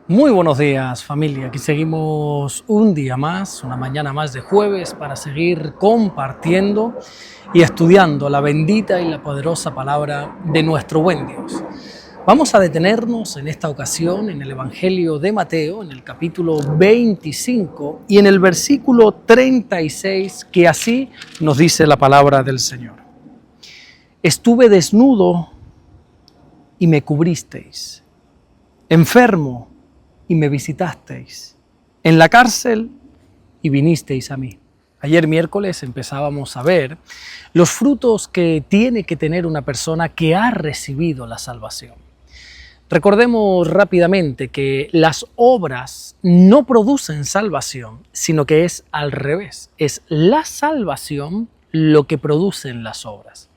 Muy buenos días, familia. Aquí seguimos un día más, una mañana más de jueves para seguir compartiendo y estudiando la bendita y la poderosa palabra de nuestro buen Dios. Vamos a detenernos en esta ocasión en el Evangelio de Mateo, en el capítulo 25 y en el versículo 36, que así nos dice la palabra del Señor. Estuve desnudo y me cubristeis, enfermo y me visitasteis, en la cárcel y vinisteis a mí. Ayer miércoles empezábamos a ver los frutos que tiene que tener una persona que ha recibido la salvación. Recordemos rápidamente que las obras no producen salvación, sino que es al revés. Es la salvación lo que producen las obras.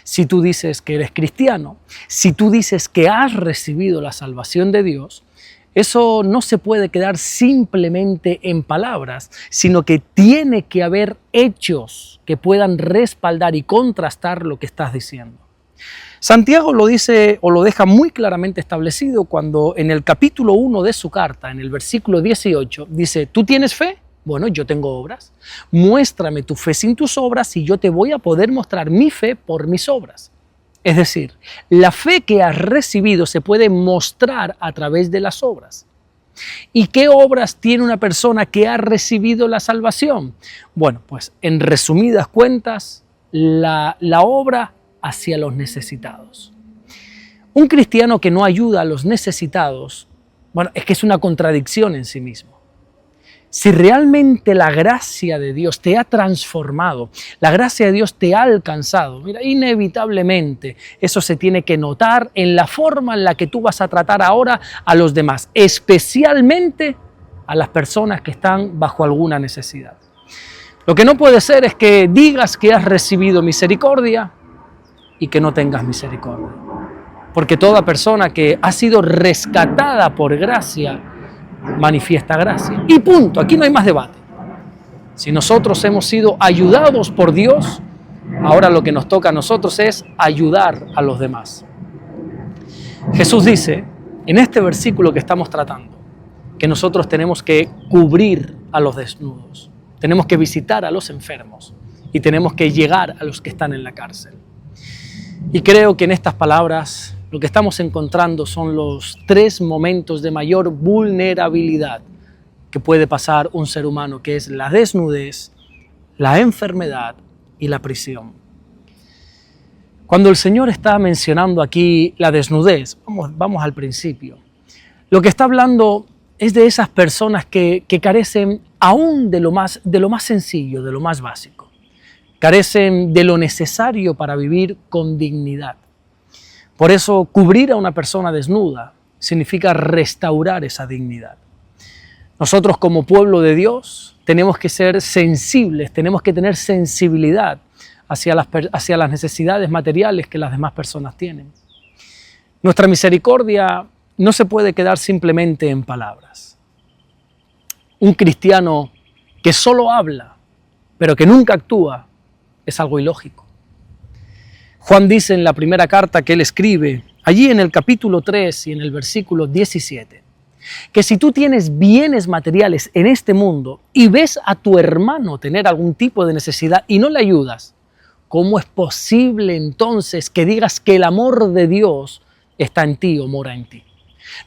Si tú dices que eres cristiano, si tú dices que has recibido la salvación de Dios, eso no se puede quedar simplemente en palabras, sino que tiene que haber hechos que puedan respaldar y contrastar lo que estás diciendo. Santiago lo dice o lo deja muy claramente establecido cuando en el capítulo 1 de su carta, en el versículo 18, dice: ¿tú tienes fe? Bueno, yo tengo obras. Muéstrame tu fe sin tus obras y yo te voy a poder mostrar mi fe por mis obras. Es decir, la fe que has recibido se puede mostrar a través de las obras. ¿Y qué obras tiene una persona que ha recibido la salvación? Bueno, pues en resumidas cuentas, la obra hacia los necesitados. Un cristiano que no ayuda a los necesitados, bueno, es que es una contradicción en sí mismo. Si realmente la gracia de Dios te ha transformado, la gracia de Dios te ha alcanzado, mira, inevitablemente eso se tiene que notar en la forma en la que tú vas a tratar ahora a los demás, especialmente a las personas que están bajo alguna necesidad. Lo que no puede ser es que digas que has recibido misericordia y que no tengas misericordia. Porque toda persona que ha sido rescatada por gracia manifiesta gracia. Y punto, aquí no hay más debate. Si nosotros hemos sido ayudados por Dios, ahora lo que nos toca a nosotros es ayudar a los demás. Jesús dice, en este versículo que estamos tratando, que nosotros tenemos que cubrir a los desnudos, tenemos que visitar a los enfermos y tenemos que llegar a los que están en la cárcel. Y creo que en estas palabras lo que estamos encontrando son los tres momentos de mayor vulnerabilidad que puede pasar un ser humano, que es la desnudez, la enfermedad y la prisión. Cuando el Señor está mencionando aquí la desnudez, vamos al principio, lo que está hablando es de esas personas que carecen aún de lo más sencillo, de lo más básico. Carecen de lo necesario para vivir con dignidad. Por eso, cubrir a una persona desnuda significa restaurar esa dignidad. Nosotros como pueblo de Dios tenemos que ser sensibles, tenemos que tener sensibilidad hacia las necesidades materiales que las demás personas tienen. Nuestra misericordia no se puede quedar simplemente en palabras. Un cristiano que solo habla, pero que nunca actúa, es algo ilógico. Juan dice en la primera carta que él escribe, allí en el capítulo 3 y en el versículo 17, que si tú tienes bienes materiales en este mundo y ves a tu hermano tener algún tipo de necesidad y no le ayudas, ¿cómo es posible entonces que digas que el amor de Dios está en ti o mora en ti?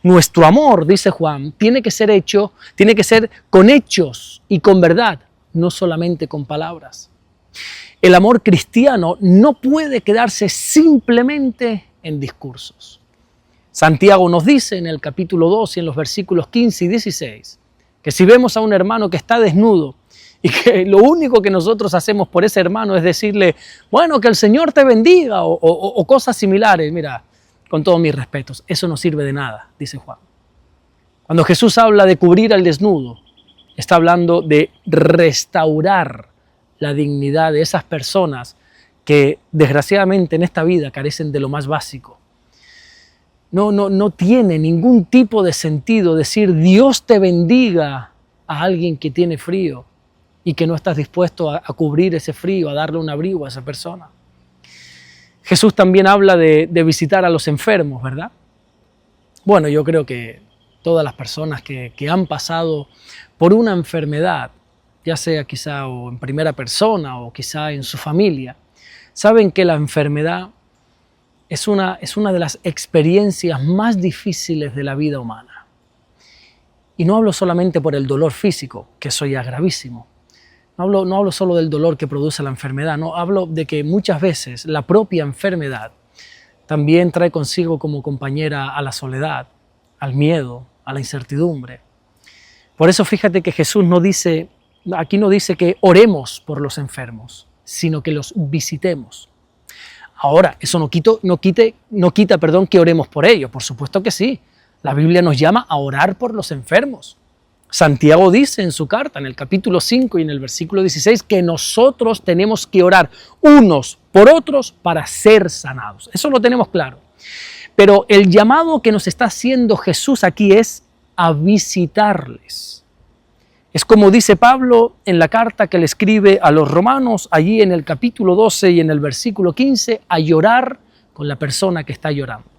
Nuestro amor, dice Juan, tiene que ser con hechos y con verdad, no solamente con palabras. El amor cristiano no puede quedarse simplemente en discursos. Santiago nos dice en el capítulo 2 y en los versículos 15 y 16 que si vemos a un hermano que está desnudo y que lo único que nosotros hacemos por ese hermano es decirle, bueno, que el Señor te bendiga o cosas similares, mira, con todos mis respetos, eso no sirve de nada, dice Juan. Cuando Jesús habla de cubrir al desnudo, está hablando de restaurar la dignidad de esas personas que desgraciadamente en esta vida carecen de lo más básico. No tiene ningún tipo de sentido decir Dios te bendiga a alguien que tiene frío y que no estás dispuesto a cubrir ese frío, a darle un abrigo a esa persona. Jesús también habla de visitar a los enfermos, ¿verdad? Bueno, yo creo que todas las personas que han pasado por una enfermedad, ya sea quizá o en primera persona o quizá en su familia, saben que la enfermedad es una de las experiencias más difíciles de la vida humana. Y no hablo solamente por el dolor físico, que eso ya es gravísimo. No hablo solo del dolor que produce la enfermedad, no, hablo de que muchas veces la propia enfermedad también trae consigo como compañera a la soledad, al miedo, a la incertidumbre. Por eso fíjate que Jesús aquí no dice que oremos por los enfermos, sino que los visitemos. Ahora, eso no quita que oremos por ellos, por supuesto que sí. La Biblia nos llama a orar por los enfermos. Santiago dice en su carta, en el capítulo 5 y en el versículo 16, que nosotros tenemos que orar unos por otros para ser sanados. Eso lo tenemos claro. Pero el llamado que nos está haciendo Jesús aquí es a visitarles. Es como dice Pablo en la carta que le escribe a los romanos, allí en el capítulo 12 y en el versículo 15, a llorar con la persona que está llorando.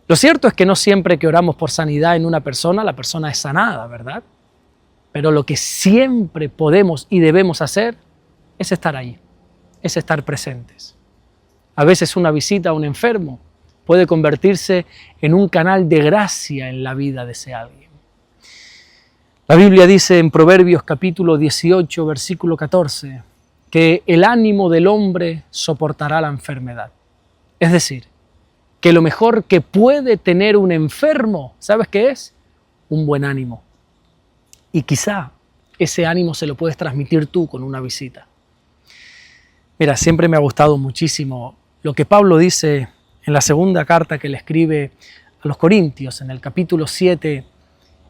Lo cierto es que no siempre que oramos por sanidad en una persona, la persona es sanada, ¿verdad? Pero lo que siempre podemos y debemos hacer es estar ahí, es estar presentes. A veces una visita a un enfermo puede convertirse en un canal de gracia en la vida de ese alguien. La Biblia dice en Proverbios capítulo 18, versículo 14, que el ánimo del hombre soportará la enfermedad. Es decir, que lo mejor que puede tener un enfermo, ¿sabes qué es? Un buen ánimo. Y quizá ese ánimo se lo puedes transmitir tú con una visita. Mira, siempre me ha gustado muchísimo lo que Pablo dice en la segunda carta que le escribe a los Corintios, en el capítulo 7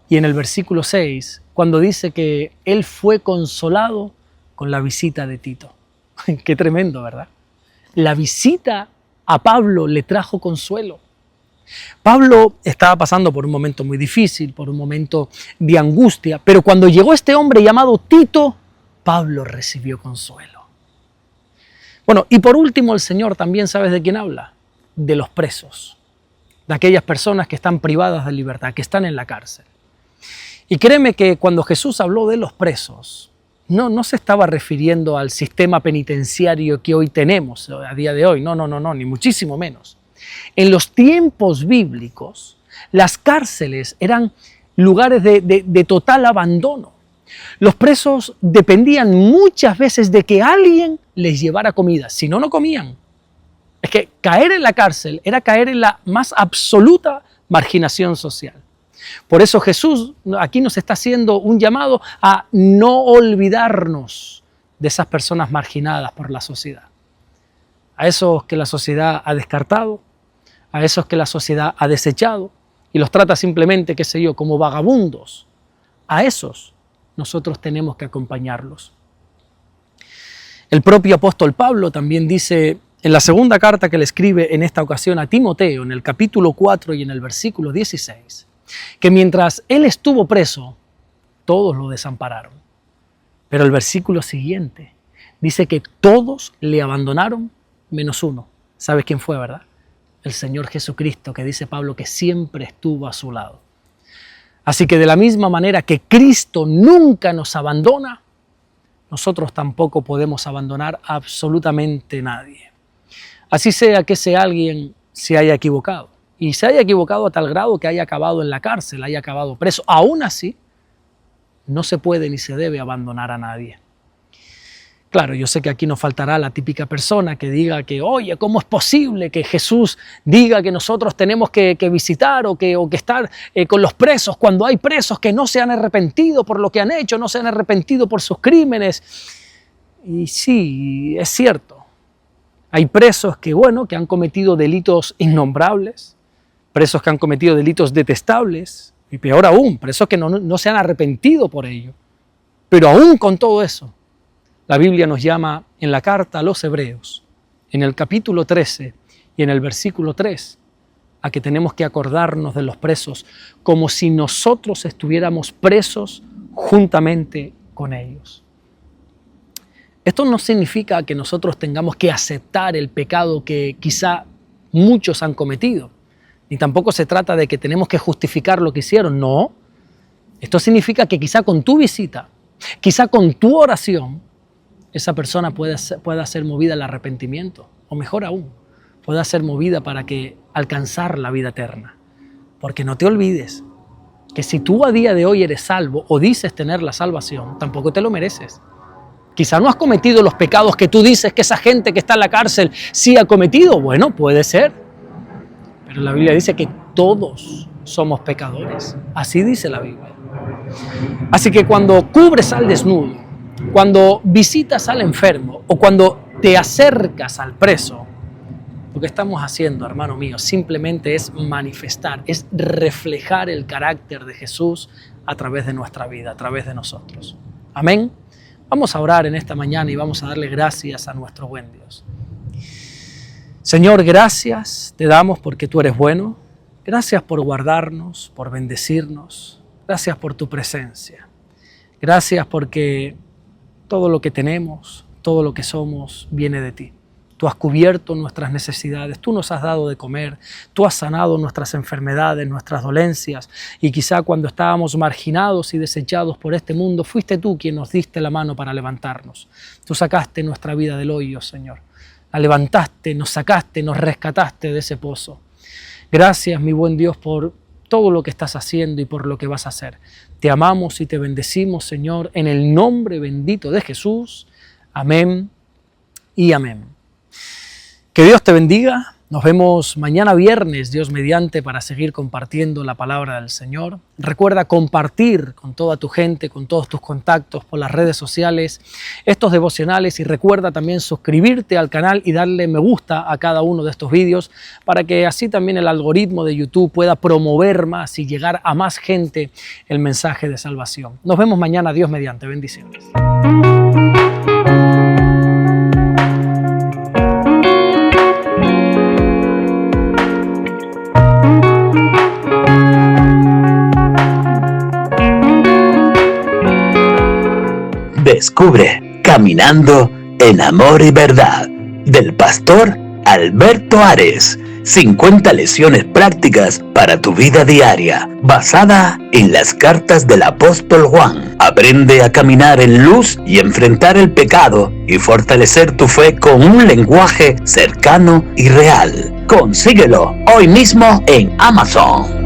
y en el versículo 6, cuando dice que él fue consolado con la visita de Tito. Qué tremendo, ¿verdad? La visita a Pablo le trajo consuelo. Pablo estaba pasando por un momento muy difícil, por un momento de angustia, pero cuando llegó este hombre llamado Tito, Pablo recibió consuelo. Bueno, y por último el Señor también, ¿sabes de quién habla? De los presos, de aquellas personas que están privadas de libertad, que están en la cárcel. Y créeme que cuando Jesús habló de los presos, no se estaba refiriendo al sistema penitenciario que hoy tenemos, a día de hoy, no, ni muchísimo menos. En los tiempos bíblicos, las cárceles eran lugares de total abandono. Los presos dependían muchas veces de que alguien les llevara comida, si no, no comían. Es que caer en la cárcel era caer en la más absoluta marginación social. Por eso Jesús aquí nos está haciendo un llamado a no olvidarnos de esas personas marginadas por la sociedad. A esos que la sociedad ha descartado, a esos que la sociedad ha desechado y los trata simplemente, qué sé yo, como vagabundos. A esos nosotros tenemos que acompañarlos. El propio apóstol Pablo también dice en la segunda carta que le escribe en esta ocasión a Timoteo, en el capítulo 4 y en el versículo 16, que mientras él estuvo preso, todos lo desampararon. Pero el versículo siguiente dice que todos le abandonaron menos uno. ¿Sabes quién fue, verdad? El Señor Jesucristo, que dice Pablo que siempre estuvo a su lado. Así que de la misma manera que Cristo nunca nos abandona, nosotros tampoco podemos abandonar a absolutamente nadie. Así sea que ese alguien se haya equivocado. Y se haya equivocado a tal grado que haya acabado en la cárcel, haya acabado preso. Aún así, no se puede ni se debe abandonar a nadie. Claro, yo sé que aquí nos faltará la típica persona que diga que, oye, ¿cómo es posible que Jesús diga que nosotros tenemos que visitar o que estar con los presos cuando hay presos que no se han arrepentido por lo que han hecho, no se han arrepentido por sus crímenes? Y sí, es cierto. Hay presos que han cometido delitos innombrables, presos que han cometido delitos detestables, y peor aún, presos que no se han arrepentido por ello. Pero aún con todo eso, la Biblia nos llama en la carta a los Hebreos, en el capítulo 13 y en el versículo 3, a que tenemos que acordarnos de los presos como si nosotros estuviéramos presos juntamente con ellos. Esto no significa que nosotros tengamos que aceptar el pecado que quizá muchos han cometido. ni tampoco se trata de que tenemos que justificar lo que hicieron, no. Esto significa que quizá con tu visita, quizá con tu oración, esa persona pueda ser movida al arrepentimiento, o mejor aún, pueda ser movida para que alcanzar la vida eterna. Porque no te olvides que si tú a día de hoy eres salvo o dices tener la salvación, tampoco te lo mereces. Quizá no has cometido los pecados que tú dices que esa gente que está en la cárcel sí ha cometido. Bueno, puede ser. Pero la Biblia dice que todos somos pecadores. Así dice la Biblia. Así que cuando cubres al desnudo, cuando visitas al enfermo o cuando te acercas al preso, lo que estamos haciendo, hermano mío, simplemente es manifestar, es reflejar el carácter de Jesús a través de nuestra vida, a través de nosotros. Amén. Vamos a orar en esta mañana y vamos a darle gracias a nuestro buen Dios. Señor, gracias te damos porque tú eres bueno. Gracias por guardarnos, por bendecirnos. Gracias por tu presencia. Gracias porque todo lo que tenemos, todo lo que somos, viene de ti. Tú has cubierto nuestras necesidades, tú nos has dado de comer, tú has sanado nuestras enfermedades, nuestras dolencias, y quizá cuando estábamos marginados y desechados por este mundo, fuiste tú quien nos diste la mano para levantarnos. Tú sacaste nuestra vida del hoyo, Señor. La levantaste, nos sacaste, nos rescataste de ese pozo. Gracias, mi buen Dios, por todo lo que estás haciendo y por lo que vas a hacer. Te amamos y te bendecimos, Señor, en el nombre bendito de Jesús. Amén y amén. Que Dios te bendiga. Nos vemos mañana viernes, Dios mediante, para seguir compartiendo la palabra del Señor. Recuerda compartir con toda tu gente, con todos tus contactos por las redes sociales estos devocionales, y recuerda también suscribirte al canal y darle me gusta a cada uno de estos vídeos para que así también el algoritmo de YouTube pueda promover más y llegar a más gente el mensaje de salvación. Nos vemos mañana, Dios mediante. Bendiciones. Descubre Caminando en Amor y Verdad del pastor Alberto Ares. 50 lecciones prácticas para tu vida diaria, basada en las cartas del apóstol Juan. Aprende a caminar en luz y enfrentar el pecado y fortalecer tu fe con un lenguaje cercano y real. Consíguelo hoy mismo en Amazon.